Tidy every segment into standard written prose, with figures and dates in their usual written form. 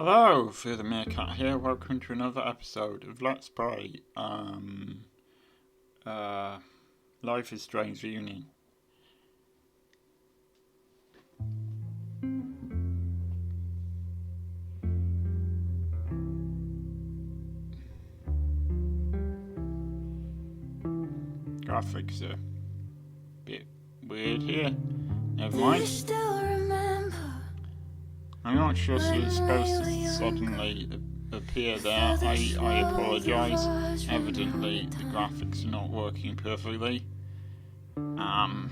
Hello, Fear the Meerkat here. Welcome to another episode of Let's Play Life is Strange Reunion. Graphics are a bit weird here. Never mind. I'm not sure so it's supposed to suddenly appear there. I apologise. Evidently the graphics are not working perfectly. Hopefully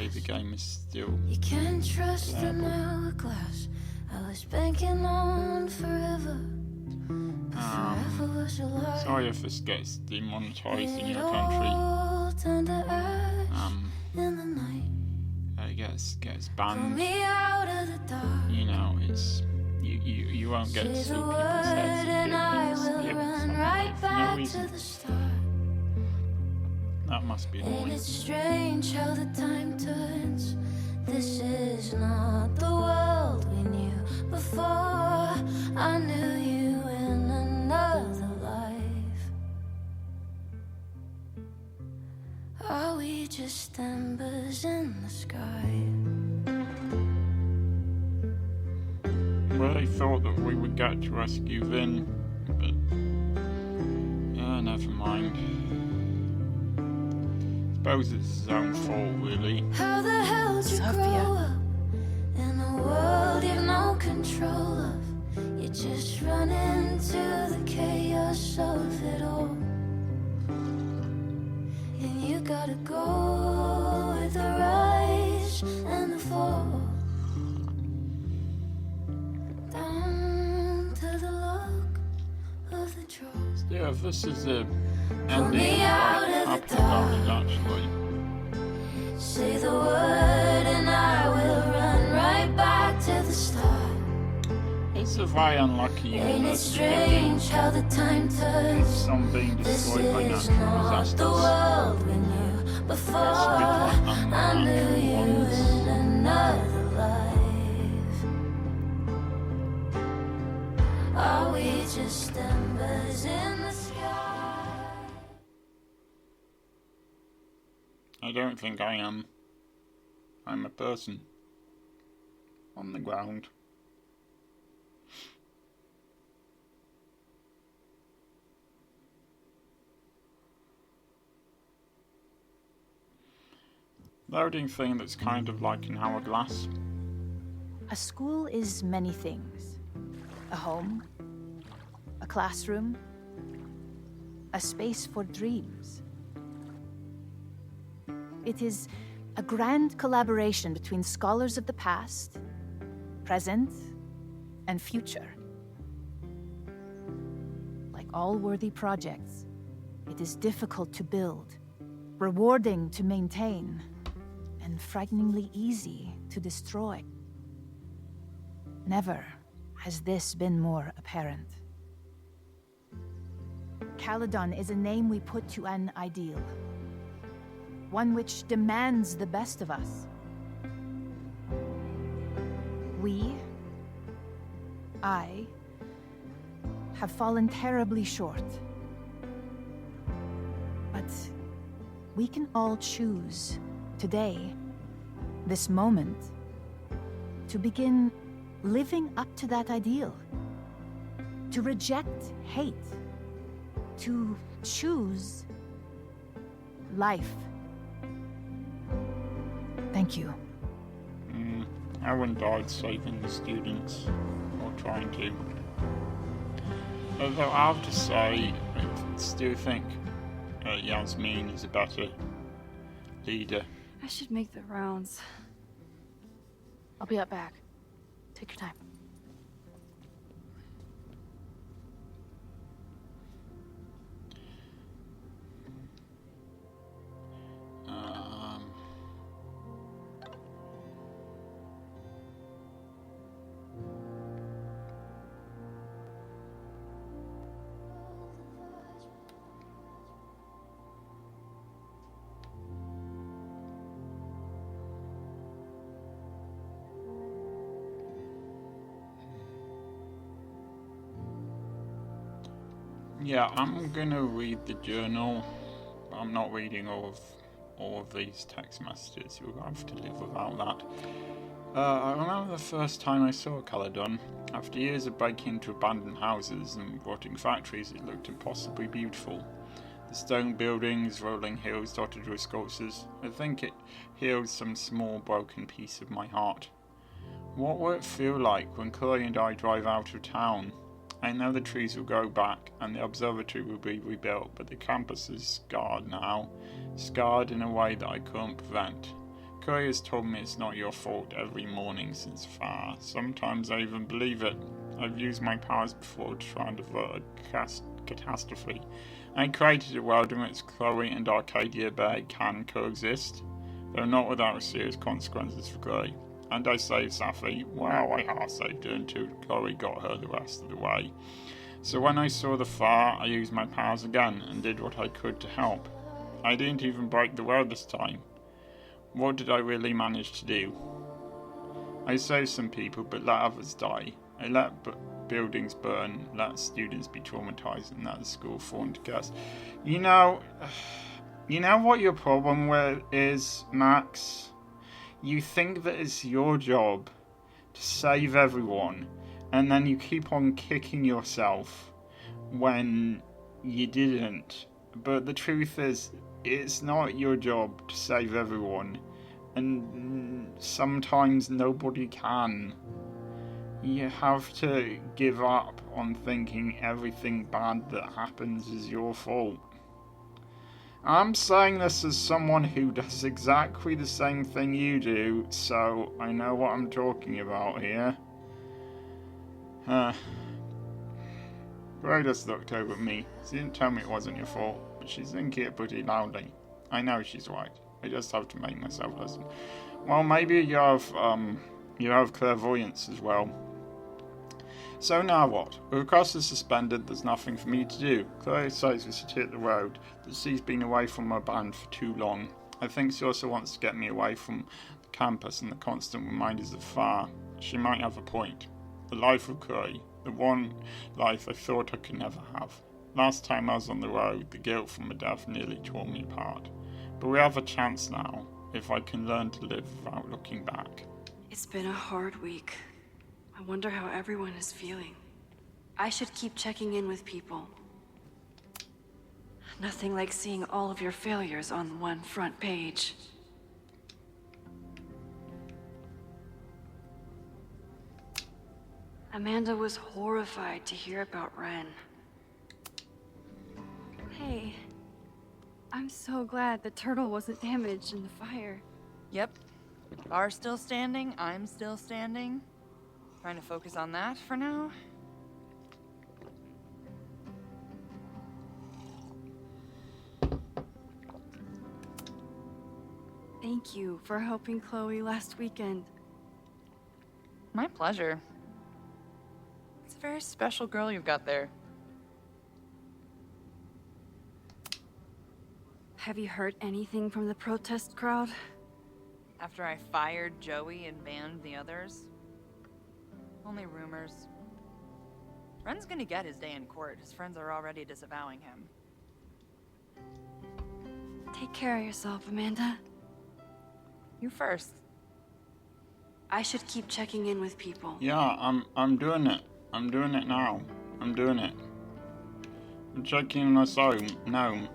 the game is still You can trust an hourglass. I was banking on forever. Forever was a lie. Sorry if this gets demonetized in your country. In the night. Gets banned. Me out of the dark. You know, it's you won't get to see people's heads and I will run right back to the start. That must be Ain't annoying. it strange how the time turns? This is not the world we knew before. I knew you in another life. Are we just embers in the sky? Really thought that we would get to rescue Vin, but never mind. Suppose it's his own fault, really. How the hell did you grow up in a world you've no control of? You just run into the chaos of it all, and you gotta go with the rise and the fall. Down to the log of the draw. Yeah, this is the ending happy about it, actually. Say the word and I will run right back to the start. It's a very unlucky Ain't it universe. strange how the time turns? Some being This destroyed by is natural not disasters. the world we knew before. It's a bit like I knew unnatural you ones. in another life. Are we just embers in the sky? I don't think I am. I'm a person. On the ground. Loading thing that's kind of like an hourglass. A school is many things. A home, a classroom, a space for dreams. It is a grand collaboration between scholars of the past, present, and future. Like all worthy projects, it is difficult to build, rewarding to maintain, and frighteningly easy to destroy. Never has this been more apparent. Caledon is a name we put to an ideal, one which demands the best of us. I, have fallen terribly short. But we can all choose today, this moment, to begin living up to that ideal, to reject hate, to choose life. Thank you. Aaron died saving the students, or trying to. Although I have to say, I still think Yasmin is a better leader. I should make the rounds. I'll be up back. Take your time. Yeah, I'm gonna read the journal. I'm not reading all of these text messages. You'll have to live without that. I remember the first time I saw Caledon. After years of breaking into abandoned houses and rotting factories, it looked impossibly beautiful. The stone buildings, rolling hills dotted with sculptures. I think it healed some small broken piece of my heart. What will it feel like when Chloe and I drive out of town? I know the trees will grow back and the observatory will be rebuilt, but the campus is scarred now. Scarred in a way that I couldn't prevent. Chloe has told me it's not your fault every morning since far. Sometimes I even believe it. I've used my powers before to try and avert a catastrophe. I created a world in which Chloe and Arcadia Bay can coexist, though not without serious consequences for Chloe. And I saved Safi. Wow, I half saved her until Chloe got her the rest of the way. So when I saw the fire, I used my powers again and did what I could to help. I didn't even break the world this time. What did I really manage to do? I saved some people, but let others die. I let buildings burn, let students be traumatized, and let the school fall into chaos. You know what your problem is, Max? You think that it's your job to save everyone, and then you keep on kicking yourself when you didn't. But the truth is, it's not your job to save everyone, and sometimes nobody can. You have to give up on thinking everything bad that happens is your fault. I'm saying this as someone who does exactly the same thing you do, so I know what I'm talking about here. Ray just looked over at me. She didn't tell me it wasn't your fault, but she's thinking it pretty loudly. I know she's right. I just have to make myself listen. Well, maybe you have clairvoyance as well. So now what? With the crosses suspended, there's nothing for me to do. Chloe says we should hit the road, that she's been away from my band for too long. I think she also wants to get me away from the campus and the constant reminders of fire. She might have a point. The life of Chloe, the one life I thought I could never have. Last time I was on the road, the guilt from my death nearly tore me apart. But we have a chance now, if I can learn to live without looking back. It's been a hard week. I wonder how everyone is feeling. I should keep checking in with people. Nothing like seeing all of your failures on one front page. Amanda was horrified to hear about Ren. Hey, I'm so glad the turtle wasn't damaged in the fire. Yep. Bar's still standing, I'm still standing. Trying to focus on that for now. Thank you for helping Chloe last weekend. My pleasure. It's a very special girl you've got there. Have you heard anything from the protest crowd? After I fired Joey and banned the others? Only rumors. Ren's gonna get his day in court. His friends are already disavowing him. Take care of yourself, Amanda. You first. I should keep checking in with people. Yeah, I'm doing it. I'm doing it now. I'm doing it. I'm checking on a gnome.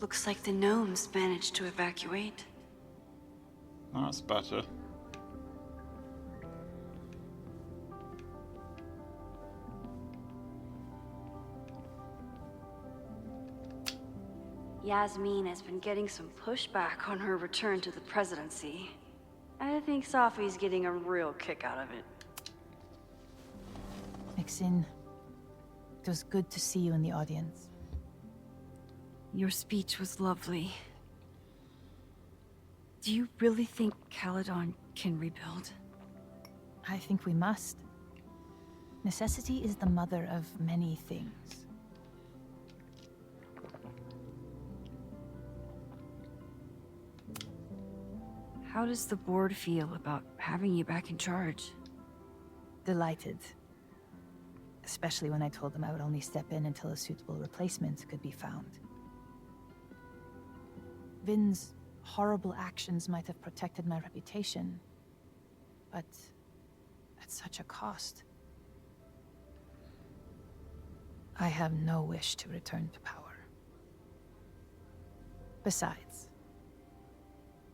Looks like the gnomes managed to evacuate. That's better. Yasmin has been getting some pushback on her return to the presidency. I think Safi's getting a real kick out of it. Maxine, it was good to see you in the audience. Your speech was lovely. Do you really think Caledon can rebuild? I think we must. Necessity is the mother of many things. How does the board feel about having you back in charge? Delighted. Especially when I told them I would only step in until a suitable replacement could be found. Vin's horrible actions might have protected my reputation, but at such a cost. I have no wish to return to power. Besides,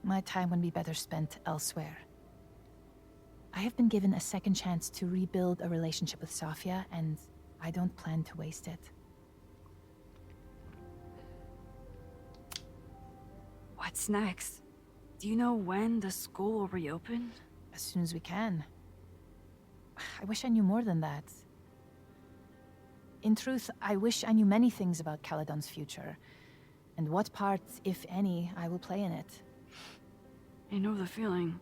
my time would be better spent elsewhere. I have been given a second chance to rebuild a relationship with Sofia, and I don't plan to waste it. What's next? Do you know when the school will reopen? As soon as we can. I wish I knew more than that. In truth, I wish I knew many things about Caledon's future, and what part, if any, I will play in it. I know the feeling.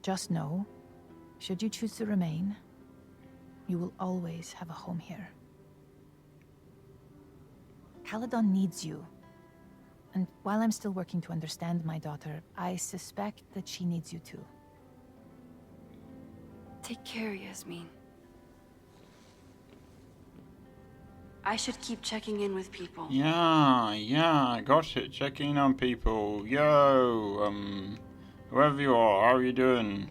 Just know, should you choose to remain, you will always have a home here. Caledon needs you. And while I'm still working to understand my daughter, I suspect that she needs you too. Take care, Yasmin. I should keep checking in with people. Yeah, got it. Checking on people. Yo, whoever you are, how are you doing?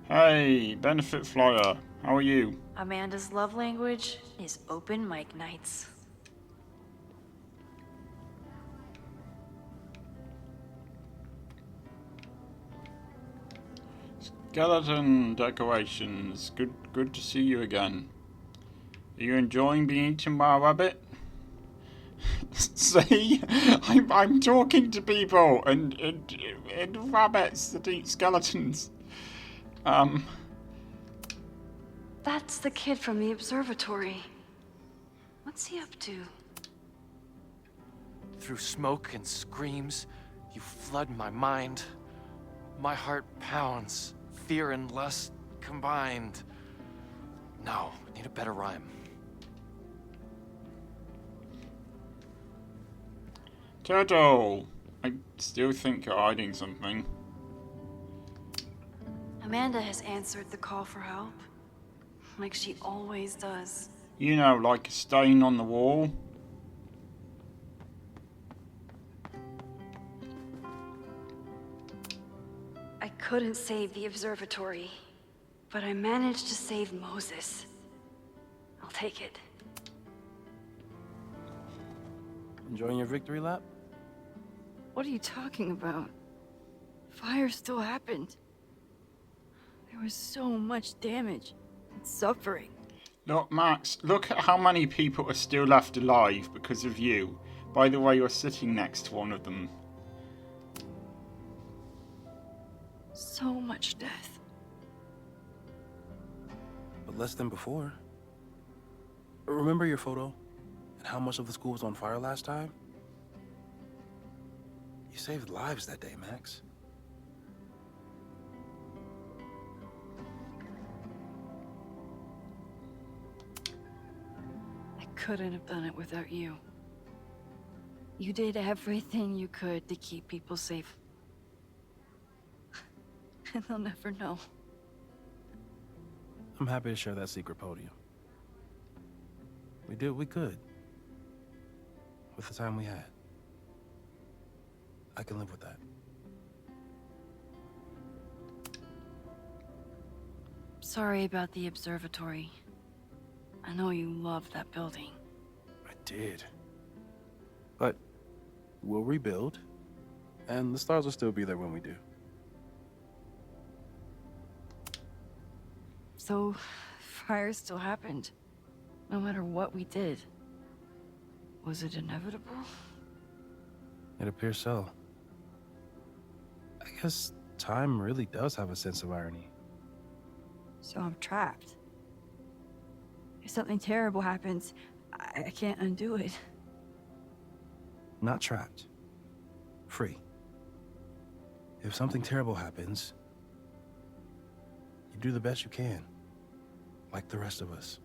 Hey, Benefit Flyer, how are you? Amanda's love language is open mic nights. Skeleton decorations. Good to see you again. Are you enjoying being eaten by a rabbit? See, I'm talking to people and rabbits that eat skeletons. That's the kid from the observatory. What's he up to? Through smoke and screams, you flood my mind. My heart pounds, fear and lust combined. No, I need a better rhyme. Turtle, I still think you're hiding something. Amanda has answered the call for help, like she always does. You know, like a stain on the wall. I couldn't save the observatory, but I managed to save Moses. I'll take it. Enjoying your victory lap? What are you talking about? Fire still happened. There was so much damage and suffering. Look, Max, look at how many people are still left alive because of you. By the way, you're sitting next to one of them. So much death. But less than before. Remember your photo? And how much of the school was on fire last time? You saved lives that day, Max. I couldn't have done it without you. You did everything you could to keep people safe. And they'll never know. I'm happy to share that secret podium. We did what we could. With the time we had. I can live with that. Sorry about the observatory. I know you love that building. I did. But we'll rebuild, and the stars will still be there when we do. So, fire still happened. No matter what we did. Was it inevitable? It appears so. I guess time really does have a sense of irony. So I'm trapped. If something terrible happens, I can't undo it. Not trapped. Free. If something terrible happens, you do the best you can. Like the rest of us.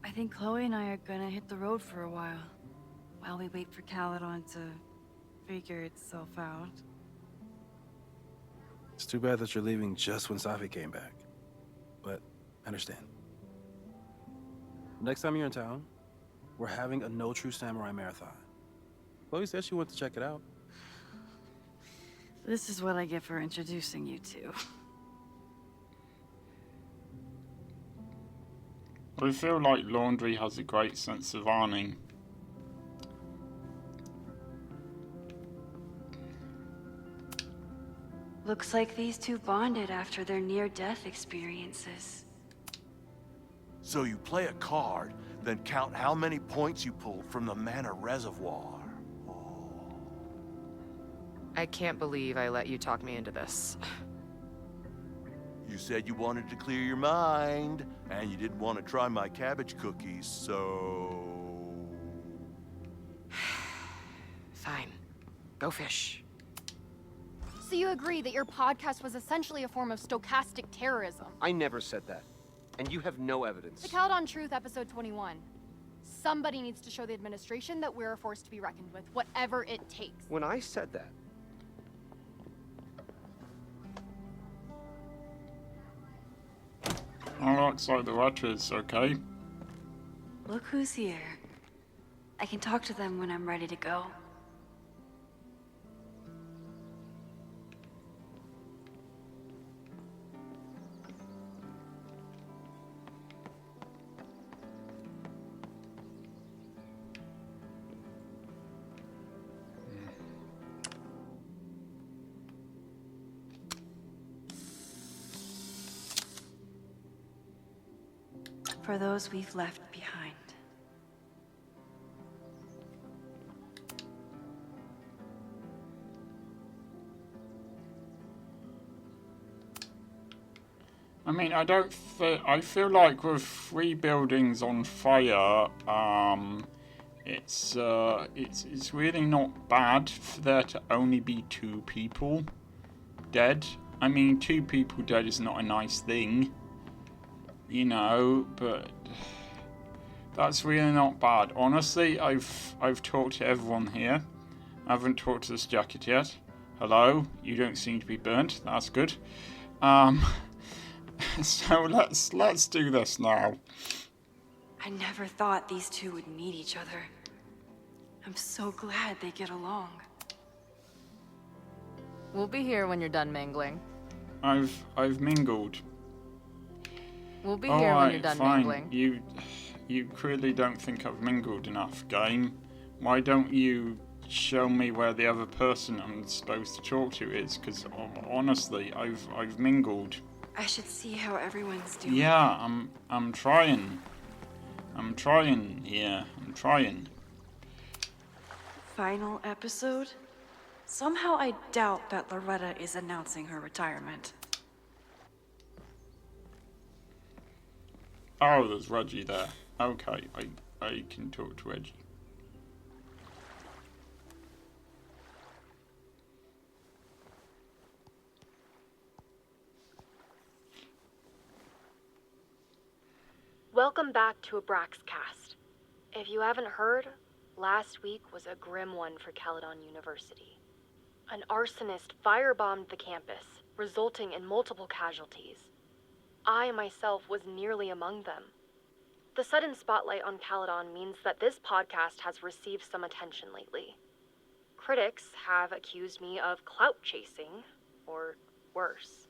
I think Chloe and I are gonna hit the road for a while. while we wait for Caledon to figure itself out. It's too bad that you're leaving just when Safi came back. But I understand. Next time you're in town, we're having a No True Samurai marathon. Chloe said she went to check it out. This is what I get for introducing you to. I feel like Laundry has a great sense of honoring. Looks like these two bonded after their near-death experiences. So you play a card, then count how many points you pulled from the mana reservoir. I can't believe I let you talk me into this. You said you wanted to clear your mind, and you didn't want to try my cabbage cookies, so... Fine. Go fish. So you agree that your podcast was essentially a form of stochastic terrorism? I never said that. And you have no evidence. The Caledon Truth, episode 21. Somebody needs to show the administration that we're a force to be reckoned with, whatever it takes. When I said that, Oh, looks like the Watcher's okay. Look who's here. I can talk to them when I'm ready to go. For those we've left behind. I mean, I feel like with 3 buildings on fire, it's really not bad for there to only be 2 people dead. I mean, 2 people dead is not a nice thing, you know, but that's really not bad. Honestly, I've talked to everyone here. I haven't talked to this jacket yet. Hello, you don't seem to be burnt. That's good. So let's do this now. I never thought these two would meet each other. I'm so glad they get along. We'll be here when you're done mingling. I've mingled. We'll be here when you're done fine. mingling. You clearly don't think I've mingled enough, game. Why don't you show me where the other person I'm supposed to talk to is? Because honestly, I've mingled. I should see how everyone's doing. Yeah, I'm trying. I'm trying. Final episode? Somehow I doubt that Loretta is announcing her retirement. Oh, there's Reggie there. Okay, I can talk to Reggie. Welcome back to Abraxcast. If you haven't heard, last week was a grim one for Caledon University. An arsonist firebombed the campus, resulting in multiple casualties. I myself was nearly among them. The sudden spotlight on Caledon means that this podcast has received some attention lately. Critics have accused me of clout chasing, or worse.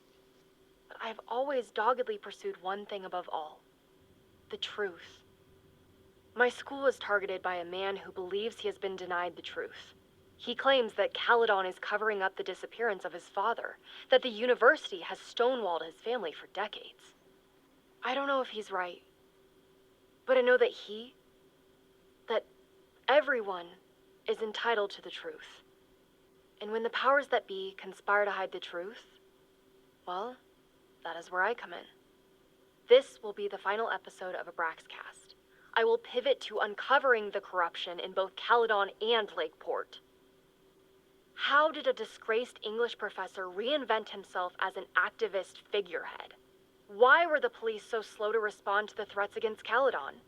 But I've always doggedly pursued one thing above all: the truth. My school is targeted by a man who believes he has been denied the truth. He claims that Caledon is covering up the disappearance of his father, that the university has stonewalled his family for decades. I don't know if he's right, but I know that that everyone is entitled to the truth. And when the powers that be conspire to hide the truth, well, that is where I come in. This will be the final episode of Abraxcast. I will pivot to uncovering the corruption in both Caledon and Lakeport. How did a disgraced English professor reinvent himself as an activist figurehead? Why were the police so slow to respond to the threats against Caledon?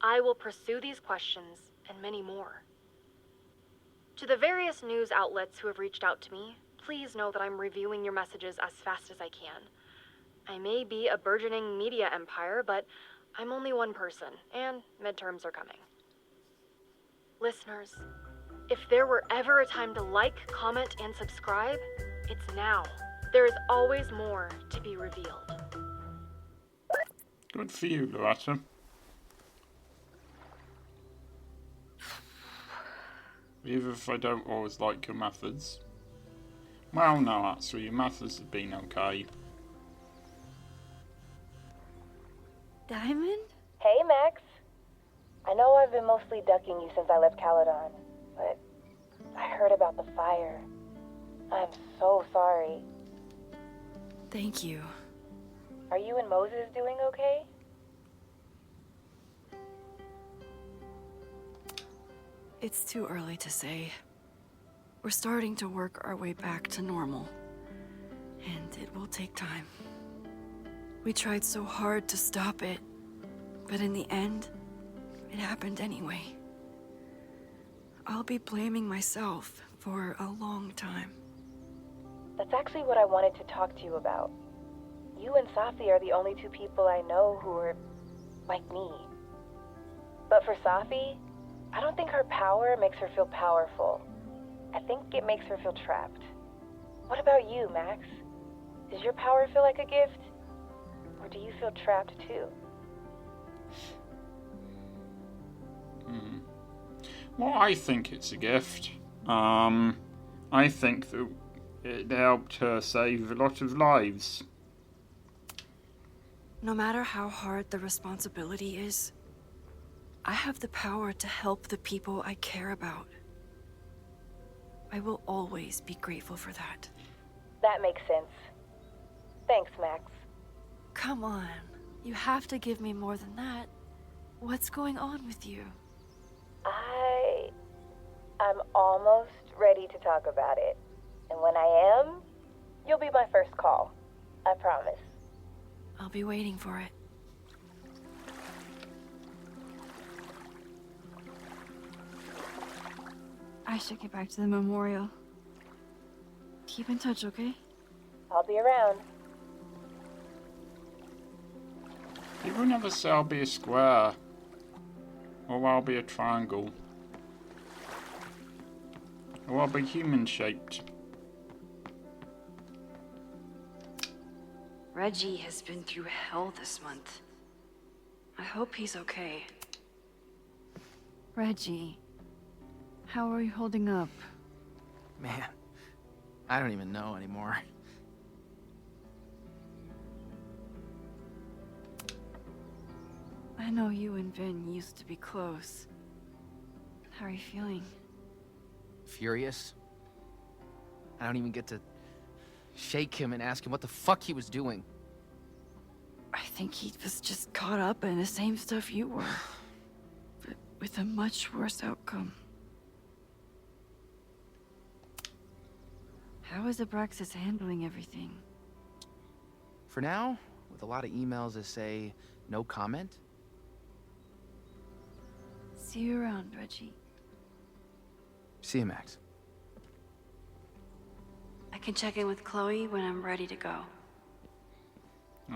I will pursue these questions and many more To the various news outlets who have reached out to me, please know that I'm reviewing your messages as fast as I can. I may be a burgeoning media empire, but I'm only one person, and midterms are coming. Listeners, if there were ever a time to like, comment, and subscribe, it's now. There is always more to be revealed. Good for you, Loretta. Even if I don't always like your methods. Well, no, actually, your methods have been okay. Diamond? Hey, Max. I know I've been mostly ducking you since I left Caledon, but I heard about the fire. I'm so sorry. Thank you. Are you and Moses doing okay? It's too early to say. We're starting to work our way back to normal, and it will take time. We tried so hard to stop it, but in the end, it happened anyway. I'll be blaming myself for a long time. That's actually what I wanted to talk to you about. You and Safi are the only two people I know who are like me. But for Safi, I don't think her power makes her feel powerful. I think it makes her feel trapped. What about you, Max? Does your power feel like a gift? Or do you feel trapped too? Well, I think it's a gift. I think that it helped her save a lot of lives. No matter how hard the responsibility is, I have the power to help the people I care about. I will always be grateful for that. That makes sense. Thanks, Max. Come on, you have to give me more than that. What's going on with you? I'm almost ready to talk about it. And when I am, you'll be my first call. I promise. I'll be waiting for it. I should get back to the memorial. Keep in touch, okay? I'll be around. People never say I'll be a square. Or I'll be a triangle. Or I'll be human-shaped. Reggie has been through hell this month. I hope he's okay. Reggie, how are you holding up? Man, I don't even know anymore. I know you and Vin used to be close. How are you feeling? Furious. I don't even get to shake him and ask him what the fuck he was doing. I think he was just caught up in the same stuff you were. But with a much worse outcome. How is Abraxas handling everything? For now, with a lot of emails that say no comment. See you around, Reggie. See you, Max. I can check in with Chloe when I'm ready to go.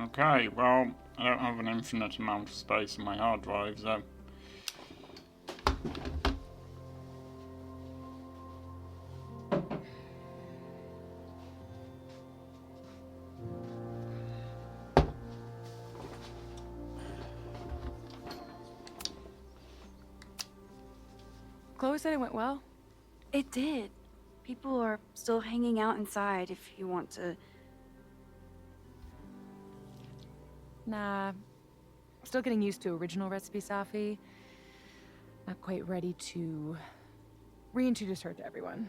Okay, well, I don't have an infinite amount of space on my hard drive, so... Chloe said it went well. It did. People are still hanging out inside if you want to. Nah. Still getting used to original recipe Safi. Not quite ready to reintroduce her to everyone.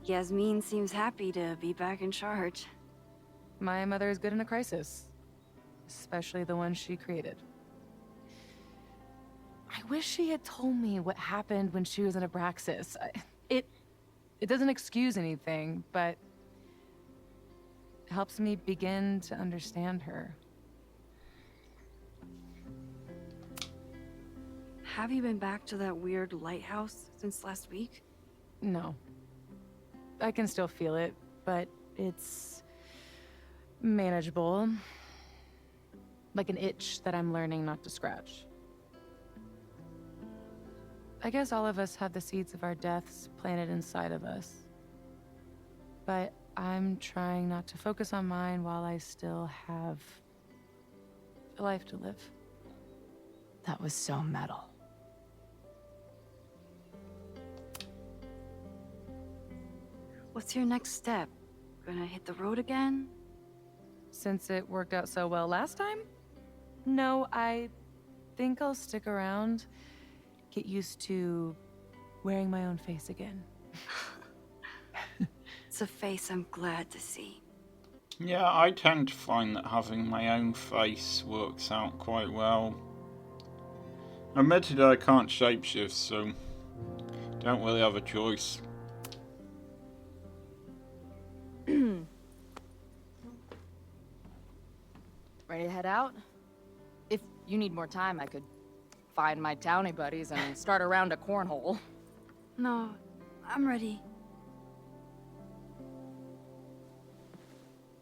Yasmin seems happy to be back in charge. My mother is good in a crisis. Especially the one she created. I wish she had told me what happened when she was in Abraxas. It doesn't excuse anything, but it helps me begin to understand her. Have you been back to that weird lighthouse since last week? No. I can still feel it, but it's manageable. Like an itch that I'm learning not to scratch. I guess all of us have the seeds of our deaths planted inside of us. But I'm trying not to focus on mine while I still have a life to live. That was so metal. What's your next step? Gonna hit the road again? Since it worked out so well last time? No, I think I'll stick around. Get used to wearing my own face again. It's a face I'm glad to see. Yeah, I tend to find that having my own face works out quite well. Admitted I can't shapeshift, so don't really have a choice. Ready to head out? If you need more time, I could find my townie buddies and start a round of cornhole. No, I'm ready.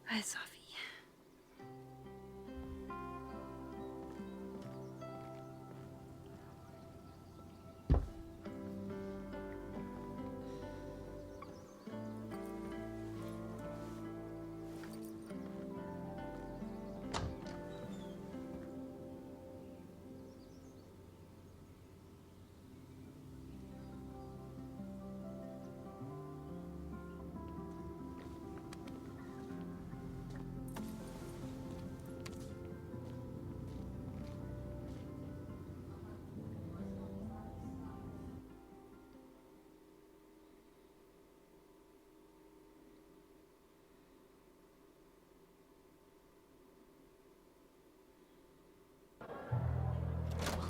Hi, Sophie.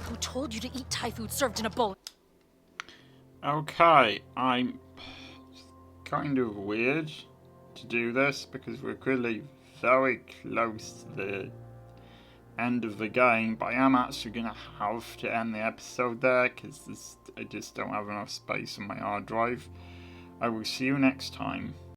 Who told you to eat Thai food served in a bowl? Okay, I'm kind of weird to do this because we're clearly very close to the end of the game, but I am actually going to have to end the episode there because I just don't have enough space on my hard drive. I will see you next time.